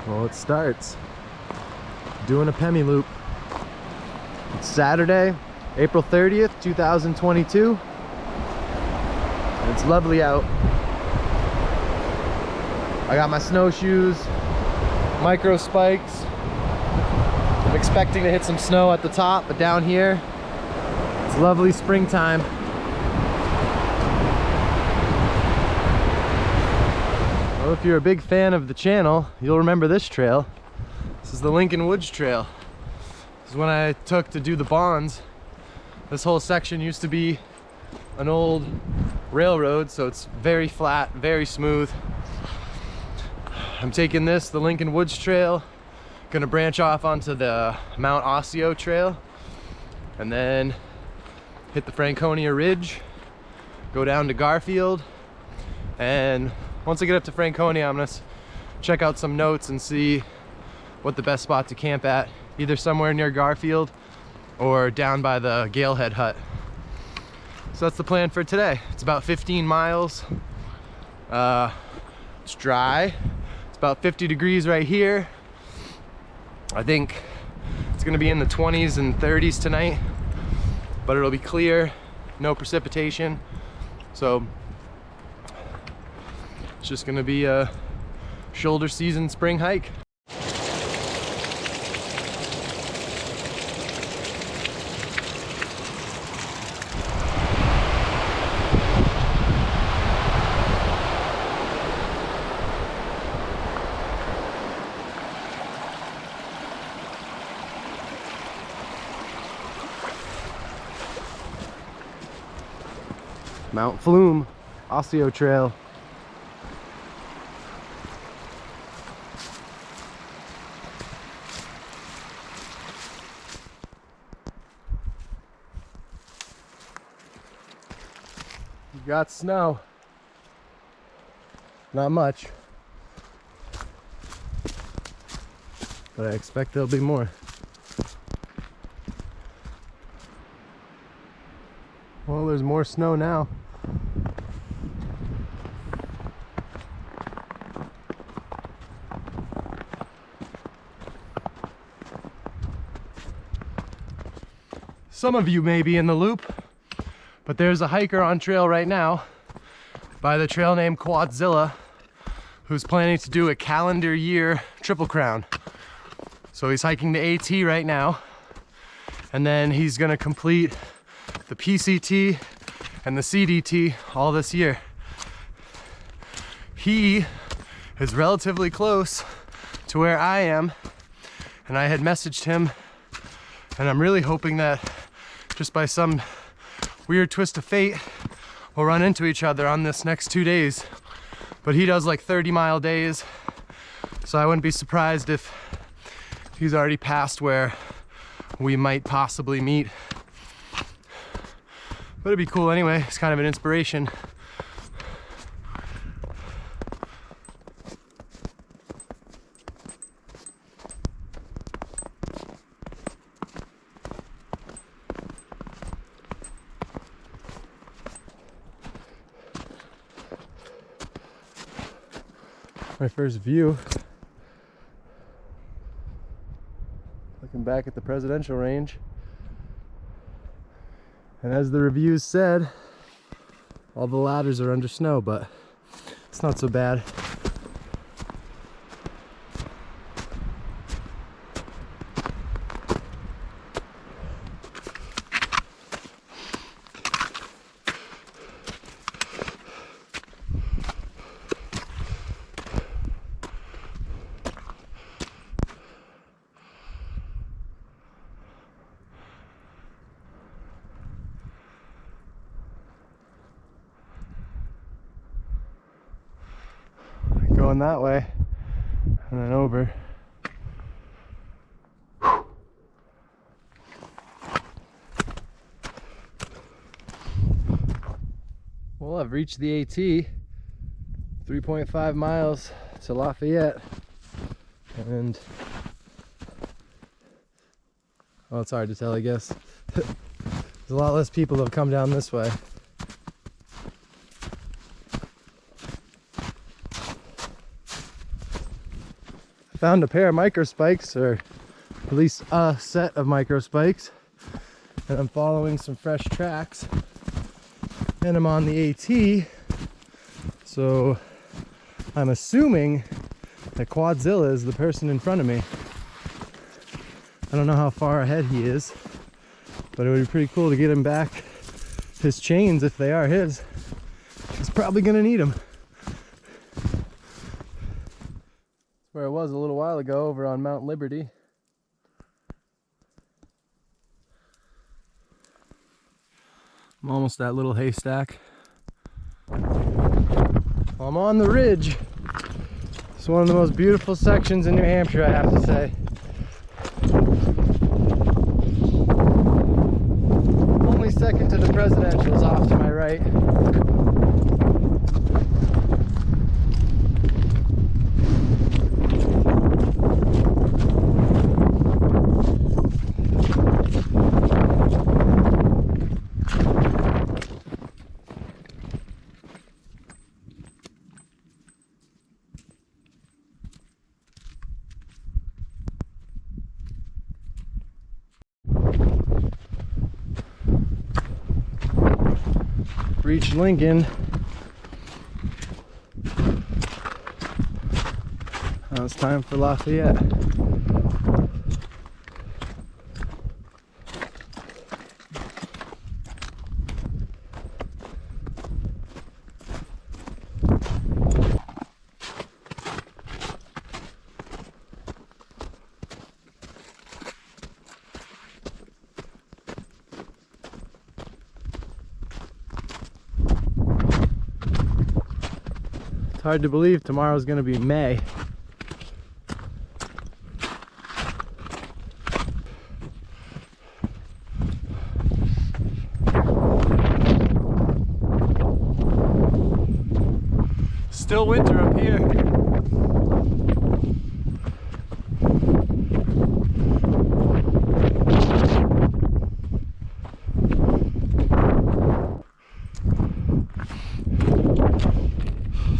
Well, it starts. Doing a Pemi loop. It's Saturday, April 30th, 2022. And it's lovely out. I got my snowshoes, micro spikes. I'm expecting to hit some snow at the top, but down here, it's lovely springtime. Well, if you're a big fan of the channel, you'll remember this trail. This is the Lincoln Woods Trail. This is when I took to do the bonds. This whole section used to be an old railroad, so it's very flat, very smooth. I'm taking this, the Lincoln Woods Trail, gonna branch off onto the Mount Osseo Trail, and then hit the Franconia Ridge, go down to Garfield, and once I get up to Franconia, I'm gonna check out some notes and see what the best spot to camp at, either somewhere near Garfield or down by the Galehead Hut. So that's the plan for today. It's about 15 miles. It's dry. It's about 50 degrees right here. I think it's gonna be in the 20s and 30s tonight, but it'll be clear, no precipitation. So it's just gonna be a shoulder season spring hike. Mount Flume, Osseo Trail. You got snow. Not much, but I expect there'll be more. Well, there's more snow now. Some of you may be in the loop, but there's a hiker on trail right now by the trail name Quadzilla who's planning to do a calendar year Triple Crown. So he's hiking the AT right now, and then he's gonna complete the PCT and the CDT all this year. He is relatively close to where I am, and I had messaged him, and I'm really hoping that just by some weird twist of fate, we'll run into each other on this next 2 days. But he does like 30-mile days, so I wouldn't be surprised if he's already past where we might possibly meet. But it'd be cool anyway. It's kind of an inspiration. My first view, looking back at the presidential range, and as the reviews said, all the ladders are under snow, but it's not so bad. Going that way and then over. Well, I've reached the AT, 3.5 miles to Lafayette, and well, it's hard to tell, I guess. There's a lot less people that have come down this way. Found a pair of micro spikes, or at least a set of micro spikes, and I'm following some fresh tracks, and I'm on the AT, so I'm assuming that Quadzilla is the person in front of me. I don't know how far ahead he is, but it would be pretty cool to get him back his chains if they are his. He's probably gonna need them. Where I was a little while ago over on Mount Liberty. I'm almost that little haystack. I'm on the ridge. It's one of the most beautiful sections in New Hampshire, I have to say. Only second to the presidentials off to my right. Reached Lincoln. Now it's time for Lafayette. It's hard to believe tomorrow's gonna be May. Still winter up here.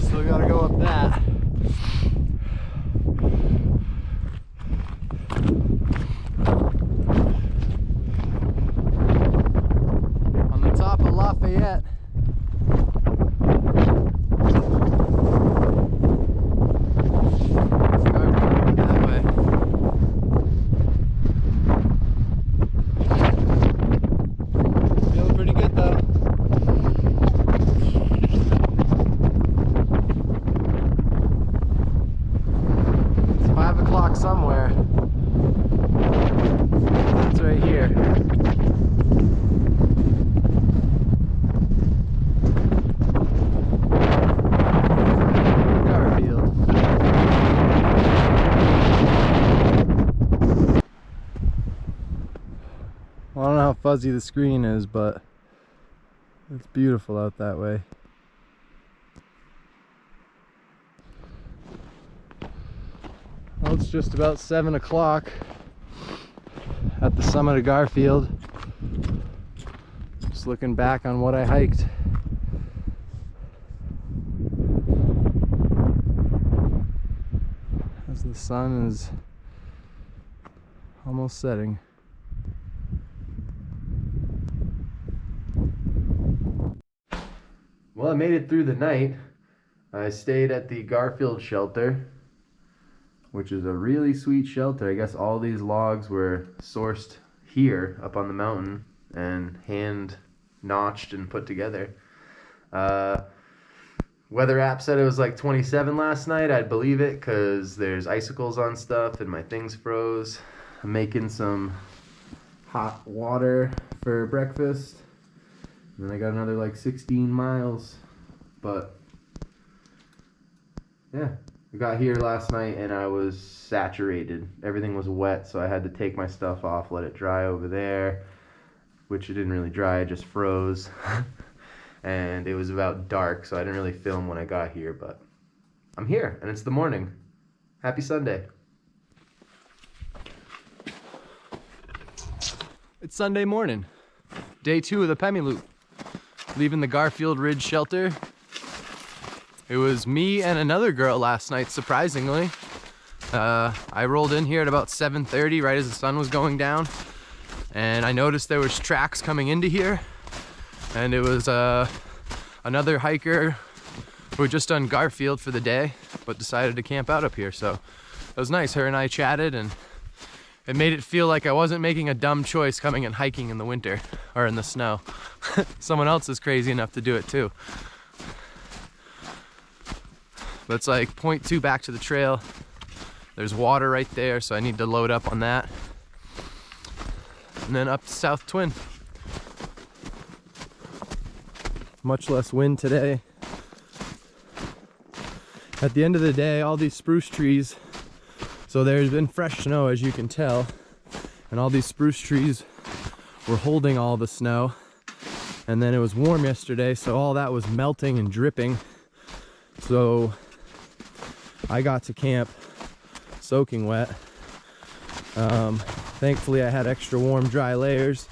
Still gotta go up that. On the top of Lafayette. Somewhere. It's right here. Garfield. Well, I don't know how fuzzy the screen is, but it's beautiful out that way. Well, it's just about 7 o'clock at the summit of Garfield. Just looking back on what I hiked. As the sun is almost setting. Well, I made it through the night. I stayed at the Garfield shelter, which is a really sweet shelter. I guess all these logs were sourced here up on the mountain and hand notched and put together. Weather app said it was like 27 last night. I'd believe it because there's icicles on stuff and my things froze. I'm making some hot water for breakfast. And then I got another like 16 miles. But yeah. I got here last night and I was saturated. Everything was wet, so I had to take my stuff off, let it dry over there, which it didn't really dry, it just froze. And it was about dark, so I didn't really film when I got here, but I'm here and it's the morning. Happy Sunday. It's Sunday morning, day 2 of the Pemi loop. Leaving the Garfield Ridge shelter. It was me and another girl last night, surprisingly. I rolled in here at about 7:30, right as the sun was going down, and I noticed there was tracks coming into here, and it was another hiker who had just done Garfield for the day but decided to camp out up here. So it was nice. Her and I chatted, and it made it feel like I wasn't making a dumb choice coming and hiking in the winter or in the snow. Someone else is crazy enough to do it too. But it's like 0.2 back to the trail. There's water right there, so I need to load up on that. And then up to South Twin. Much less wind today. At the end of the day, all these spruce trees, so there's been fresh snow, as you can tell, and all these spruce trees were holding all the snow. And then it was warm yesterday, so all that was melting and dripping. So I got to camp soaking wet. Thankfully I had extra warm, dry layers.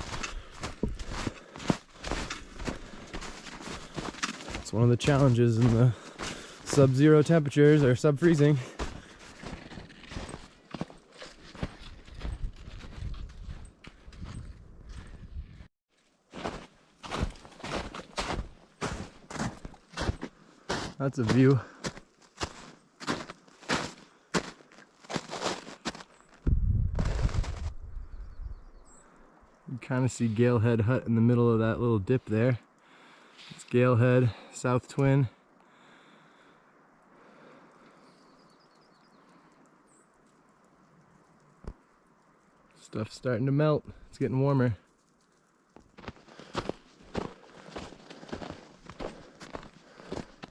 It's one of the challenges in the sub-zero temperatures, or sub-freezing. That's a view. You kind of see Galehead Hut in the middle of that little dip there. It's Galehead, South Twin. Stuff's starting to melt. It's getting warmer.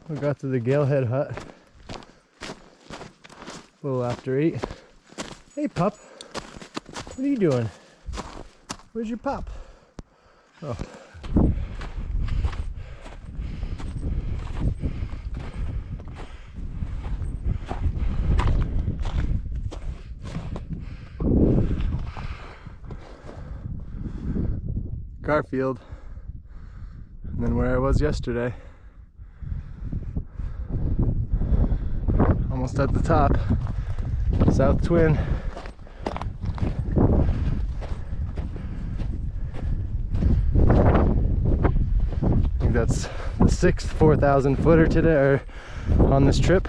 We got to the Galehead Hut a little after 8. Hey pup, what are you doing? Where's your pup? Oh. Garfield, and then where I was yesterday. Almost at the top, South Twin. I think that's the 6th 4,000 footer today, or on this trip.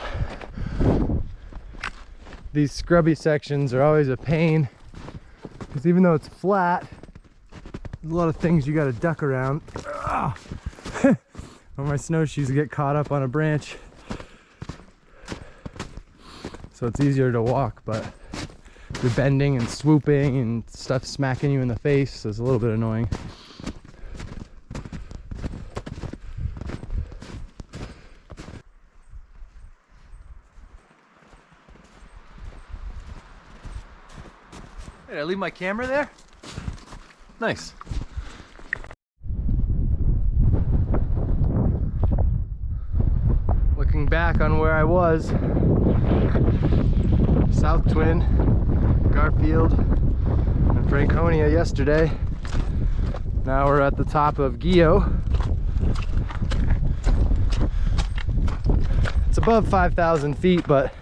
These scrubby sections are always a pain, because even though it's flat, there's a lot of things you gotta duck around. Or my snowshoes get caught up on a branch. So it's easier to walk, but you're bending and swooping and stuff smacking you in the face, so it's a little bit annoying. Hey, did I leave my camera there? Nice. Looking back on where I was, South Twin, Garfield, and Franconia yesterday. Now we're at the top of Gio. It's above 5,000 feet, but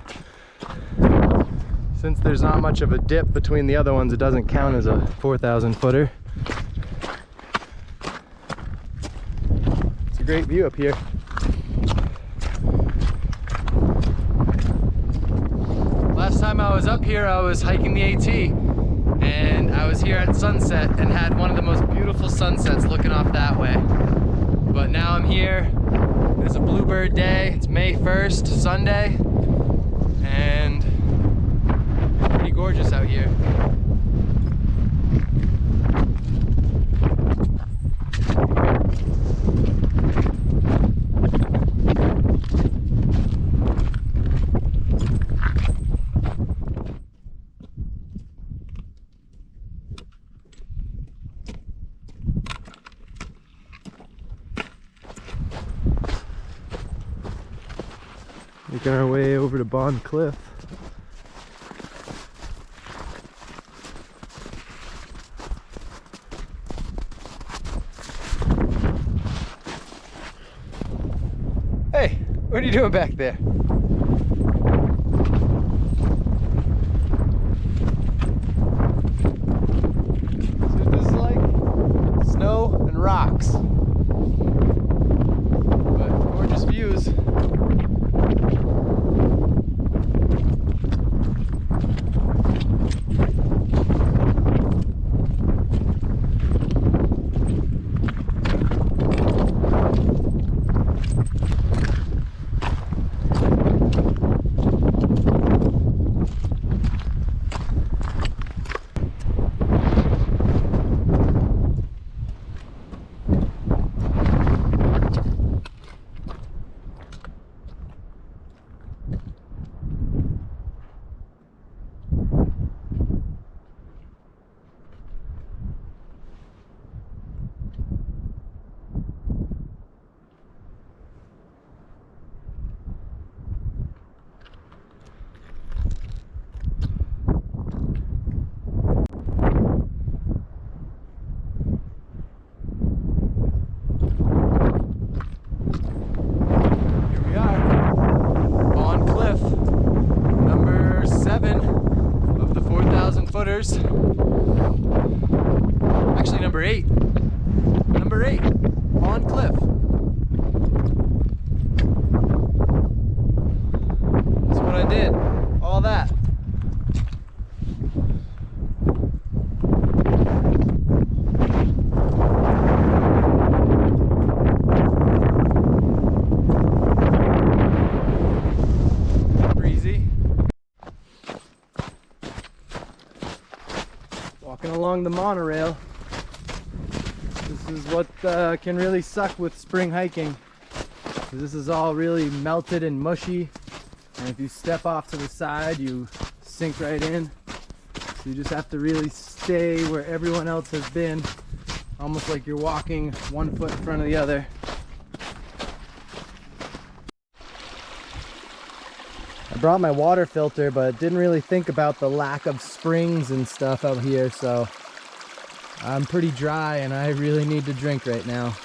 since there's not much of a dip between the other ones, it doesn't count as a 4,000 footer. It's a great view up here. Last time I was up here, I was hiking the AT, and I was here at sunset and had one of the most beautiful sunsets looking off that way. But now I'm here. It's a bluebird day. It's May 1st, Sunday, and pretty gorgeous out here. Making our way over to Bond Cliff. Hey, what are you doing back there? snow and rocks. But gorgeous views. Actually, number 8 on cliff. That's what I did, all that. Breezy. Walking along the monorail. This is what can really suck with spring hiking. This is all really melted and mushy, and if you step off to the side you sink right in. So you just have to really stay where everyone else has been, almost like you're walking one foot in front of the other. I brought my water filter, but didn't really think about the lack of springs and stuff out here, so I'm pretty dry and I really need to drink right now.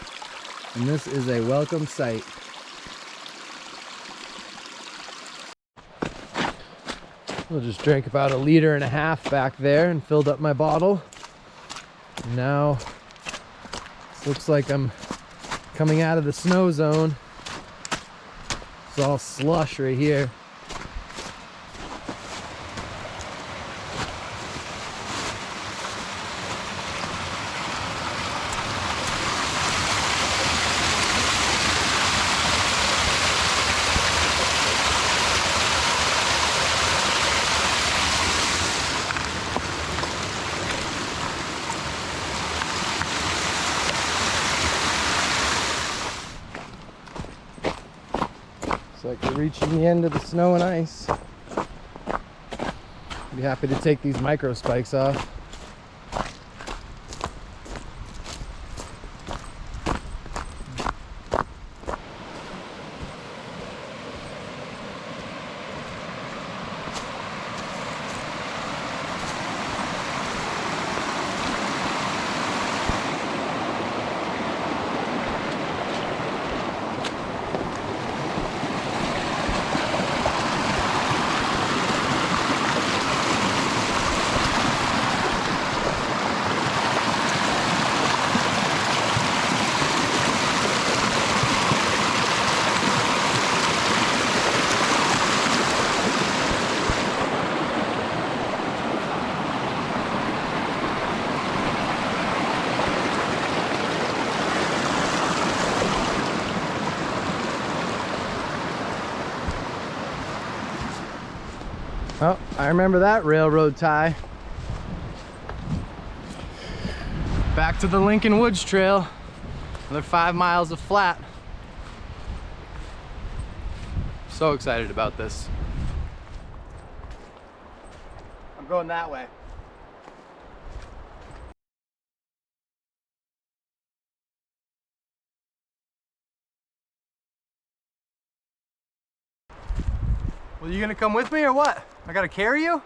And this is a welcome sight. I'll just drank about 1.5 liters back there and filled up my bottle. And now it looks like I'm coming out of the snow zone. It's all slush right here. Looks like we're reaching the end of the snow and ice. Be happy to take these micro spikes off. Oh, I remember that railroad tie. Back to the Lincoln Woods Trail. Another 5 miles of flat. So excited about this. I'm going that way. Well, you gonna come with me or what? I gotta carry you?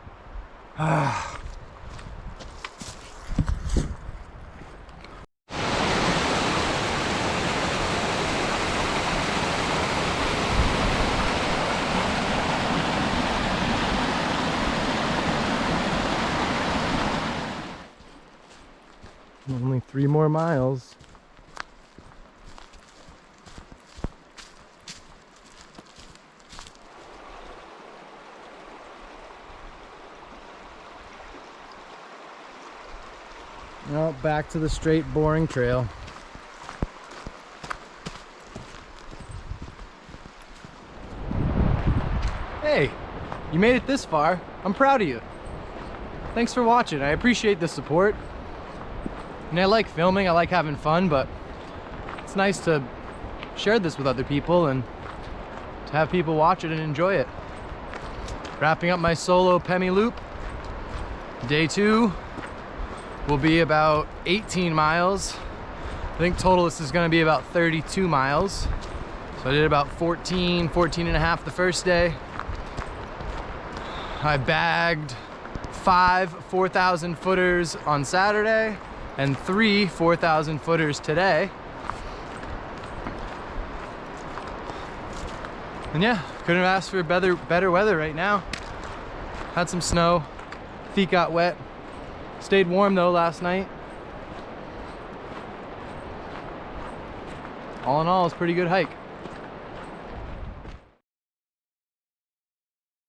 Only 3 more miles. Well, back to the straight, boring trail. Hey, you made it this far. I'm proud of you. Thanks for watching. I appreciate the support. And I like filming, I like having fun, but it's nice to share this with other people and to have people watch it and enjoy it. Wrapping up my solo Pemi loop. Day 2 will be about 18 miles. I think total this is gonna be about 32 miles. So I did about 14 and a half the first day. I bagged 5 4,000 footers on Saturday and 3 4,000 footers today. And yeah, couldn't have asked for better weather right now. Had some snow, feet got wet. Stayed warm though last night. All in all, it's a pretty good hike.